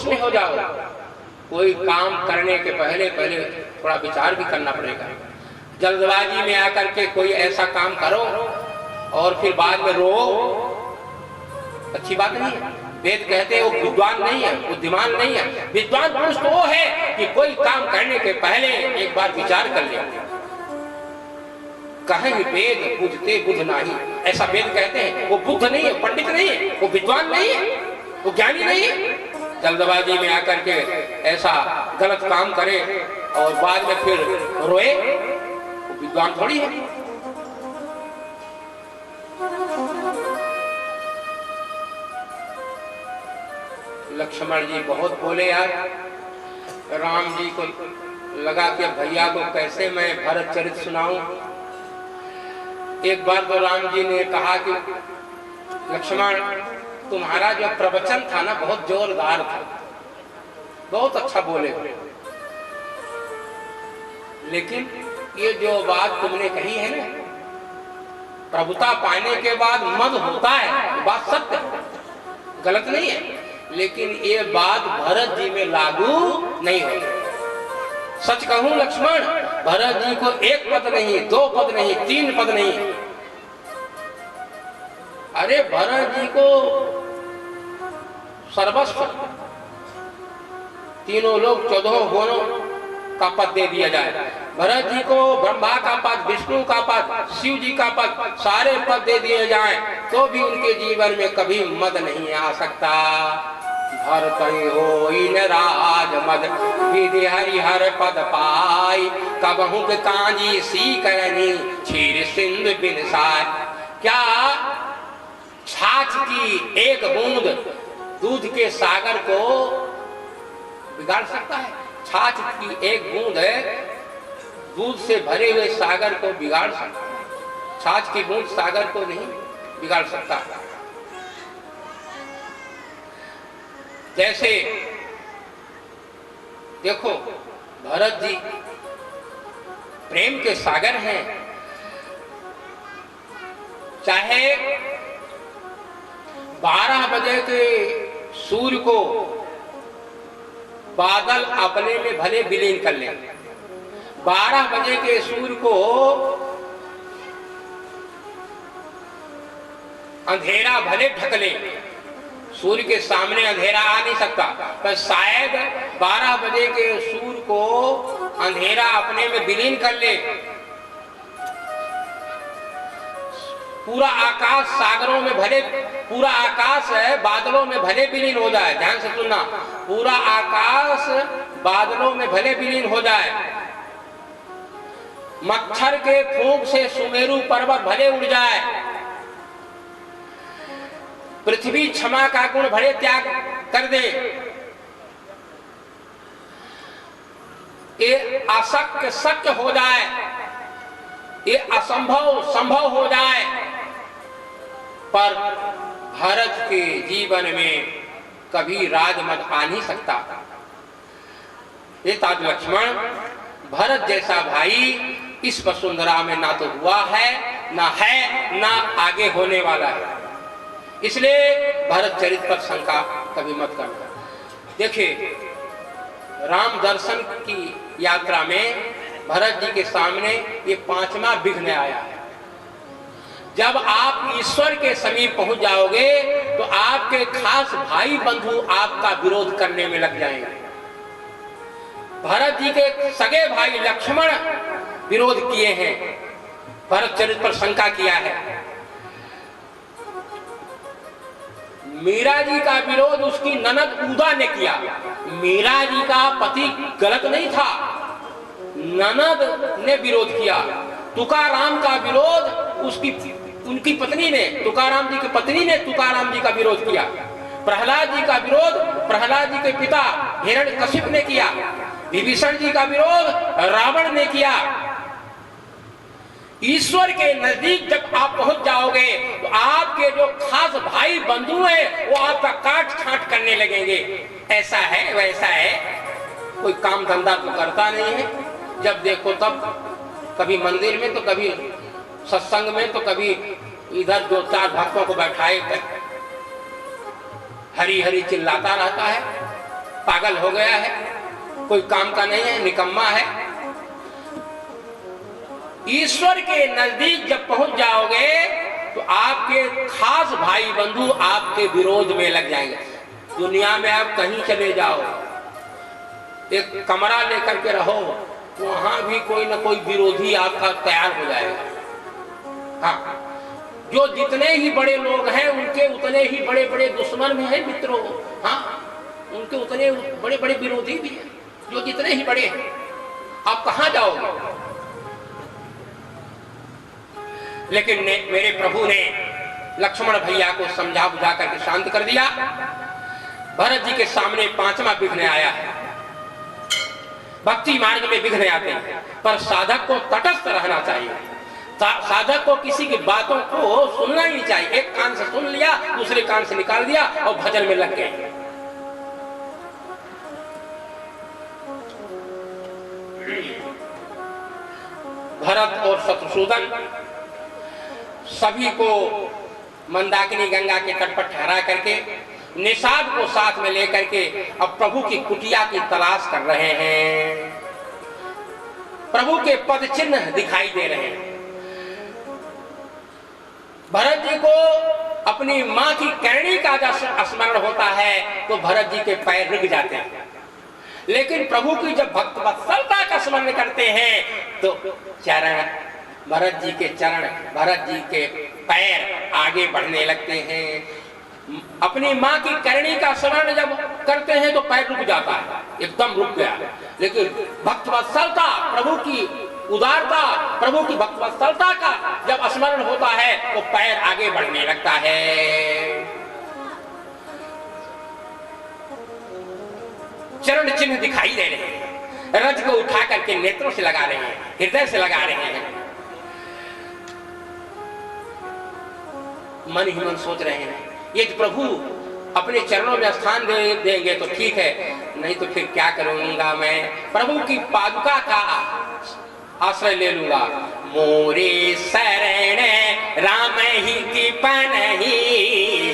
में हो जाओ। कोई काम करने के पहले पहले थोड़ा विचार भी करना पड़ेगा। जल्दबाजी में आकर के कोई ऐसा काम करो और फिर बाद में रो, अच्छी बात नहीं है। वेद कहते हैं वो विद्वान नहीं है, बुद्धिमान नहीं है। विद्वान पुरुष तो वो है कि कोई काम करने के पहले एक बार विचार कर ले। कहें वेद बुझते बुध नहीं, ऐसा वेद कहते हैं। वो बुद्ध नहीं है, पंडित नहीं है, वो विद्वान नहीं है, वो ज्ञानी नहीं है। जल्दबाजी में आकर के ऐसा गलत काम करे और बाद में फिर रोए, वो विद्वान थोड़ी है। लक्ष्मण जी बहुत बोले यार। राम जी को लगा कि भैया को कैसे मैं भरत चरित सुनाऊं। एक बार तो राम जी ने कहा कि लक्ष्मण, तुम्हारा जो प्रवचन था ना बहुत जोरदार था, बहुत अच्छा बोले, लेकिन ये जो बात तुमने कही है ना, प्रभुता पाने के बाद मद होता है, बात सत्य है, गलत नहीं है, लेकिन ये बात भरत जी में लागू नहीं होगी। सच कहूं लक्ष्मण, भरत जी को एक पद नहीं, दो पद नहीं, तीन पद नहीं, अरे भरत जी को सर्वस्व, तीनों लोग 14 गुणों का पद दे दिया जाए। भरत जी को ब्रह्मा का पद, विष्णु का पद, शिव जी का पद, सारे पद दे दिए जाए तो भी उनके जीवन में कभी मद नहीं आ सकता। भरत होई न राज मद, विधि हरिहर पद पाई, कबहू के कांजी सी करनी, क्षीर सिंधु बिनसाय। क्या छाछ की एक बूंद दूध के सागर को बिगाड़ सकता है? छाछ की एक बूंद दूध से भरे हुए सागर को बिगाड़ सकता है, छाछ की बूंद सागर को नहीं बिगाड़ सकता। जैसे देखो भरत जी प्रेम के सागर हैं, चाहे 12 बजे के सूर्य को बादल अपने में भले विलीन कर लें, 12 बजे के सूर्य को अंधेरा भले ढक ले, सूर्य के सामने अंधेरा आ नहीं सकता, पर शायद 12 बजे के सूर्य को अंधेरा अपने में विलीन कर ले, पूरा आकाश सागरों में भले, पूरा आकाश है बादलों में भले विलीन हो जाए, ध्यान से सुनना, पूरा आकाश बादलों में भले विलीन हो जाए, मच्छर के फूंक से सुमेरु पर्वत भले उड़ जाए, पृथ्वी क्षमा का गुण भले त्याग कर दे, ये अशक्य शक्य हो जाए, ये असंभव संभव हो जाए, पर भरत के जीवन में कभी राजमद आ नहीं सकता। ये ताज लक्ष्मण, भरत जैसा भाई इस वसुंधरा में ना तो हुआ है, ना है, ना आगे होने वाला है। इसलिए भरत चरित पर शंका कभी मत करना। देखिए राम दर्शन की यात्रा में भरत जी के सामने ये 5वां विघ्न आया है। जब आप ईश्वर के समीप पहुंच जाओगे तो आपके खास भाई बंधु आपका विरोध करने में लग जाएंगे। भरत जी के सगे भाई लक्ष्मण विरोध किए हैं, भरत चरित पर शंका किया है। मीरा जी का विरोध उसकी ननद उदा ने किया। मीरा जी का पति गलत नहीं था, ननद ने विरोध किया। तुकाराम का विरोध उनकी पत्नी ने, तुकाराम जी की पत्नी ने तुकाराम जी का विरोध किया। प्रहलाद जी का विरोध प्रहलाद जी के पिता हिरण्यकशिप ने किया। विभीषण जी का विरोध रावण ने किया। ईश्वर के नजदीक जब आप पहुंच जाओगे तो आपके जो खास भाई बंधु हैं वो आपका काट छांट करने लगेंगे। ऐसा है वैसा है, कोई काम धंधा तो करता नहीं है, जब देखो तब कभी मंदिर में तो कभी सत्संग में तो कभी इधर 2-4 भक्तों को बैठाए हरी हरी चिल्लाता रहता है। पागल हो गया है, कोई काम का नहीं है, निकम्मा है। ईश्वर के नजदीक जब पहुंच जाओगे तो आपके खास भाई बंधु आपके विरोध में लग जाएंगे। दुनिया में आप कहीं चले जाओ, एक कमरा लेकर के रहो, वहां भी कोई ना कोई विरोधी आपका तैयार हो जाएगा। हाँ, जो जितने ही बड़े लोग हैं उनके उतने ही बड़े बड़े दुश्मन भी हैं मित्रों। हाँ, उनके उतने बड़े बड़े विरोधी भी हैं, जो जितने ही बड़े हैं। आप कहां जाओगे? लेकिन मेरे प्रभु ने लक्ष्मण भैया को समझा बुझा करके शांत कर दिया। भरत जी के सामने पांचवा विघ्न आया है। भक्ति मार्ग में विघ्न आते हैं, पर साधक को तटस्थ रहना चाहिए। साधक को किसी की बातों को सुनना ही नहीं चाहिए। एक कान से सुन लिया, दूसरे कान से निकाल दिया और भजन में लग गए। भरत और शत्रुसूदन सभी को मंदाकिनी गंगा के तट पर ठहरा करके निषाद को साथ में लेकर के अब प्रभु की कुटिया की तलाश कर रहे हैं। प्रभु के पद चिन्ह दिखाई दे रहे हैं। भरत जी को अपनी मां की करणी का जब स्मरण होता है तो भरत जी के पैर रुक जाते हैं। लेकिन प्रभु की जब भक्त वत्सलता का स्मरण करते हैं तो चरण, भरत जी के चरण, भरत जी के पैर आगे बढ़ने लगते हैं। अपनी मां की करणी का स्मरण जब करते हैं तो पैर रुक जाता है, एकदम रुक गया। लेकिन भक्त वत्सलता, प्रभु की उदारता, प्रभु की भक्त वत्सलता का जब स्मरण होता है तो पैर आगे बढ़ने लगता है। चरण चिन्ह दिखाई दे रहे हैं। रज को उठा करके नेत्रों से लगा रहे हैं, हृदय से लगा रहे हैं। मन ही मन सोच रहे हैं, ये प्रभु अपने चरणों में स्थान देंगे तो ठीक है, नहीं तो फिर क्या करूंगा मैं? प्रभु की पादुका का आश्रय ले लूंगा। मोरे शरण राम ही की पनही,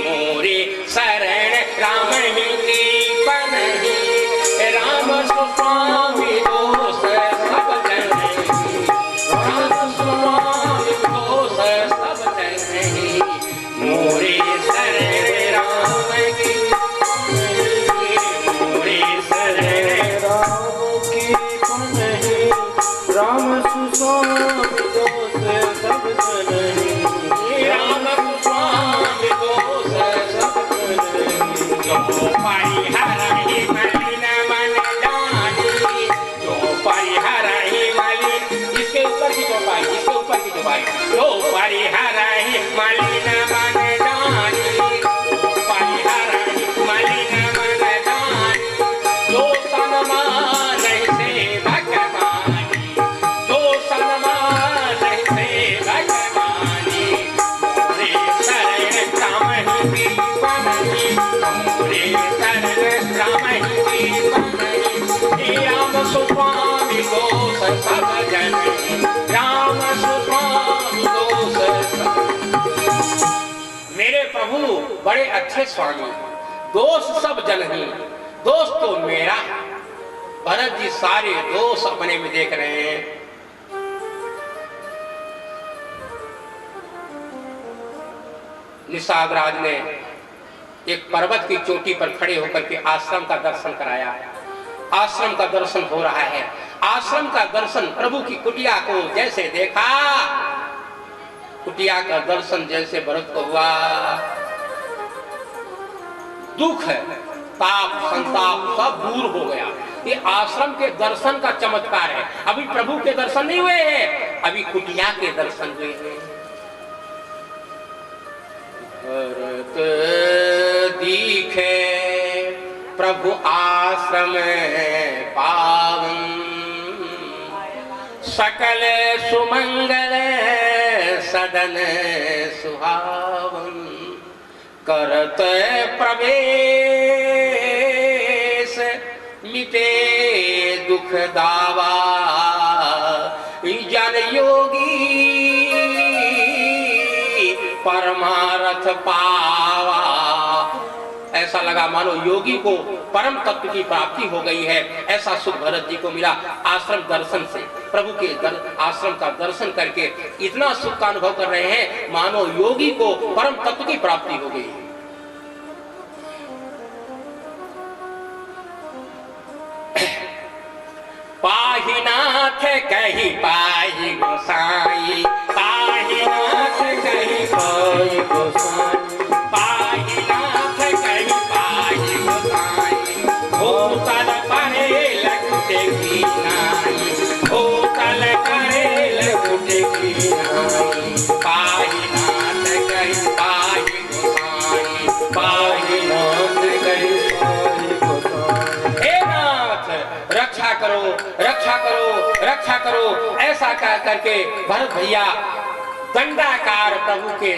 मोरे शरण राम ही की पनही, राम स्वामी दोष सब जनहि, राम स्वामी दोष सब जनहि, मोरे शरण राम की, मोरे शरण राम की पनहि, राम स्वामी दोष सब जनहि, राम स्वामी दोष सब जनहि, जो परिहरहि मलिन मन जानी, जो परिहरहि मलिन, इसके ऊपर की चौपाई, इसके ऊपर की चौपाई, जो परिहरहि मलिन मन जानी, जो परिहरहि मलिन मन जानी, जो सन्मान सेवक मानी, जो सन्मान सेवक मानी, मोरे शरण राम ही की पनहि, मोरे शरण राम ही की पनहि, राम स्वामी दोष सब जनहि, राम स्वामी दोष सब। मेरे प्रभु बड़े अच्छे स्वामी, दोष सब जनहि, दोष तो मेरा। भरत जी सारे दोष अपने में देख रहे हैं। निषाद राज ने एक पर्वत की चोटी पर खड़े होकर के आश्रम का दर्शन कराया। आश्रम का दर्शन हो रहा है। आश्रम का दर्शन, प्रभु की कुटिया को जैसे देखा, कुटिया का दर्शन जैसे भरत को हुआ, दुख ताप संताप सब दूर हो गया। ये आश्रम के दर्शन का चमत्कार है। अभी प्रभु के दर्शन नहीं हुए हैं, अभी कुटिया के दर्शन हुए हैं। भरत दिखे प्रभु आश्रम पावन, सकल सुमंगल सदन सुहावन, करत प्रवेश मिटे दुख दावा, जन योगी परमारथ पावा, ऐसा लगा मानो योगी को परम तत्व की प्राप्ति हो गई है। ऐसा सुख भरत जी को मिला आश्रम दर्शन से। प्रभु के आश्रम का दर्शन करके इतना सुख का अनुभव कर रहे हैं मानो योगी को परम तत्व की प्राप्ति हो गई है। पाहि नाथ कही पाहि गोसाई, पाहि नाथ कही पाहि गोसाई, पाहि नाथ कही पाहि गोसाई, भूतल परे लकुटे की नाई, भूतल परे लकुटे की नाई, पाहि नाथ कही पाहि गोसाई, पाहि नाथ कही पाहि गोसाई। हे नाथ रक्षा करो, रक्षा करो, रक्षा करो, ऐसा कह करके भरत भैया दंडाकार प्रभु के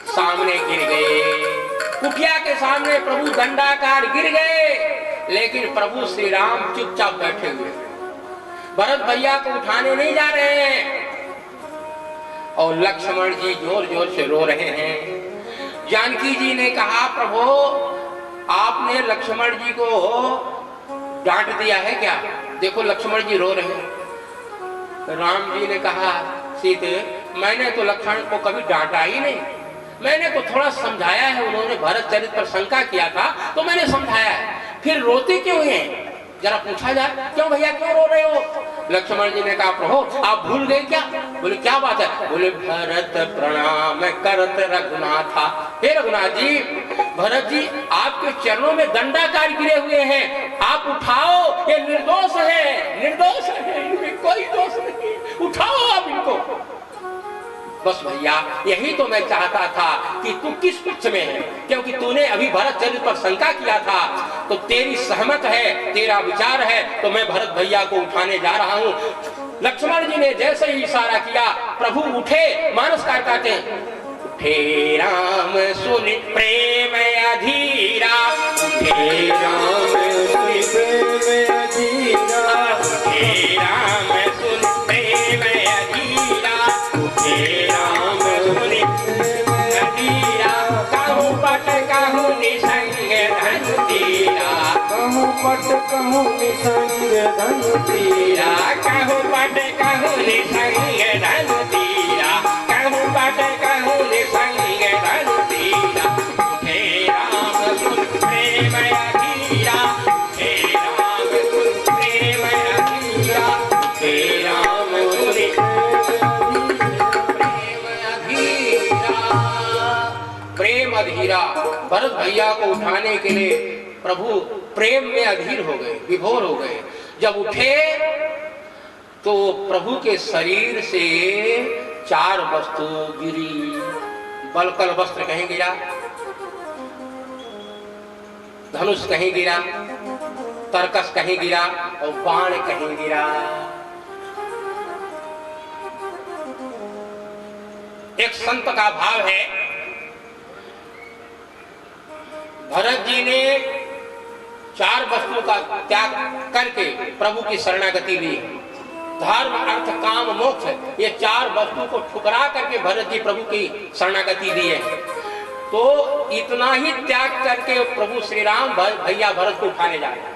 सामने गिर गए। कुटिया के सामने प्रभु दंडाकार गिर गए, लेकिन प्रभु श्री राम चुपचाप बैठे हुए। भरत भैया को उठाने नहीं जा रहे हैं और लक्ष्मण जी जोर जोर से रो रहे हैं। जानकी जी ने कहा प्रभु आपने लक्ष्मण जी को डांट दिया है क्या? देखो लक्ष्मण जी रो रहे हैं। राम जी ने कहा सीते मैंने तो लक्ष्मण को कभी डांटा ही नहीं, मैंने तो थोड़ा समझाया है। उन्होंने भरत चरित पर शंका किया था तो मैंने समझाया है, फिर रोते क्यों हैं? जरा पूछा जाए क्यों भैया क्यों रो रहे हो? लक्ष्मण जी ने कहा प्रभु आप भूल गए क्या? बोले क्या बात है? बोले भरत प्रणाम करत रघुनाथा। हे रघुनाथ जी, भरत जी आपके चरणों में दंडाकार गिरे हुए हैं, आप उठाओ, ये निर्दोष है, निर्दोष है, इनमें कोई दोष नहीं, उठाओ आप इनको। बस भैया यही तो मैं चाहता था कि तू किस पक्ष में है, क्योंकि तूने अभी भरत चरित्र पर शंका किया था, तो तेरी सहमत है, तेरा विचार है, तो मैं भरत भैया को उठाने जा रहा हूँ। लक्ष्मण जी ने जैसे ही इशारा किया प्रभु उठे। मानसकार कहते हैं उठे राम सुन प्रेम अधीरा, उठे राम सुन प्रेम अधीरा, उठे राम सुन प्रेम अधीरा, उठे राम सुन अधीरा, कहूँ पट कहूँ निसंग धनु तीरा, कहूँ पट कहूँ निसंग धनु तीरा, कहूँ पट कहूँ निसंग धनु तीरा, कहूँ पट कहूँ निसंग धनु तीरा, उठे राम सुन प्रेम अधीरा, उठे राम सुन प्रेम अधीरा, उठे राम सुन प्रेम अधीरा। भरत भैया को उठाने के लिए प्रभु प्रेम में अधीर हो गए, विभोर हो गए। जब उठे तो प्रभु के शरीर से 4 वस्तु गिरी। बलकल वस्त्र कहीं गिरा, धनुष कहीं गिरा, तरकस कहीं गिरा और बाण कहीं गिरा। एक संत का भाव है, भरत जी ने 4 वस्तुओं का त्याग करके प्रभु की शरणागति ली। धर्म अर्थ काम मोक्ष, ये 4 वस्तु को ठुकरा करके भरत जी प्रभु की शरणागति दी है। तो इतना ही त्याग करके प्रभु श्री राम भैया भरत को उठाने जा रहे हैं।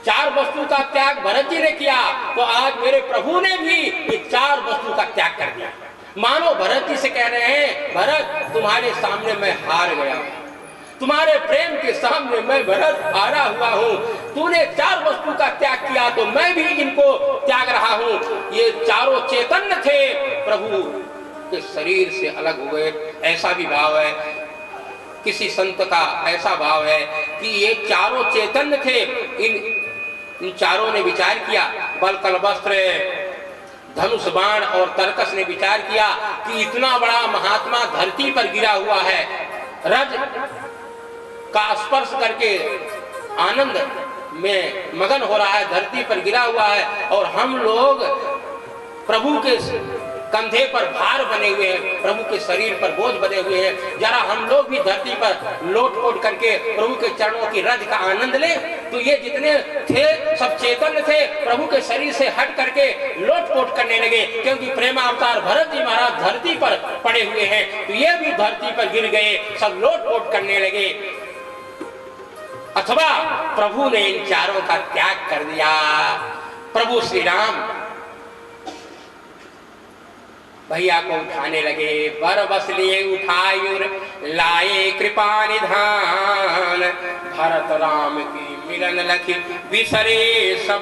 4 वस्तु का त्याग भरत जी ने किया, तो आज मेरे प्रभु ने भी ये 4 वस्तु का त्याग कर दिया। मानो भरत जी से कह रहे हैं भरत तुम्हारे सामने मैं हार गया, तुम्हारे प्रेम के सामने मैं भरत हारा हुआ हूँ। तूने 4 वस्तु का त्याग किया तो मैं भी इनको त्याग रहा हूँ। ये चारों चैतन्य थे, प्रभु के शरीर से अलग हुए। ऐसा भी भाव है, किसी संत का ऐसा भाव है कि ये चारों चैतन्य थे। इन चारों ने विचार किया, बलकल वस्त्र, धनुष बाण और तरकस ने विचार किया कि इतना बड़ा महात्मा धरती पर गिरा हुआ है, रज का स्पर्श करके आनंद में मगन हो रहा है, धरती पर गिरा हुआ है, और हम लोग प्रभु के कंधे पर भार बने हुए हैं, प्रभु के शरीर पर बोझ बने हुए हैं। जरा हम लोग भी धरती पर लोट-पोट करके प्रभु के चरणों की रज का आनंद लें। तो ये जितने थे सब चैतन्य थे, प्रभु के शरीर से हट करके लोट-पोट करने लगे, क्योंकि प्रेमावतार भरत जी महाराज धरती पर पड़े हुए हैं। तो ये भी धरती पर गिर गए, सब लोट-पोट करने लगे। अथवा प्रभु ने इन चारों का त्याग कर दिया। प्रभु श्री राम भैया को उठाने लगे, बर बस लिए उठायुर लाए कृपा निधान, भरत राम की मिलन लखी बिसरे सब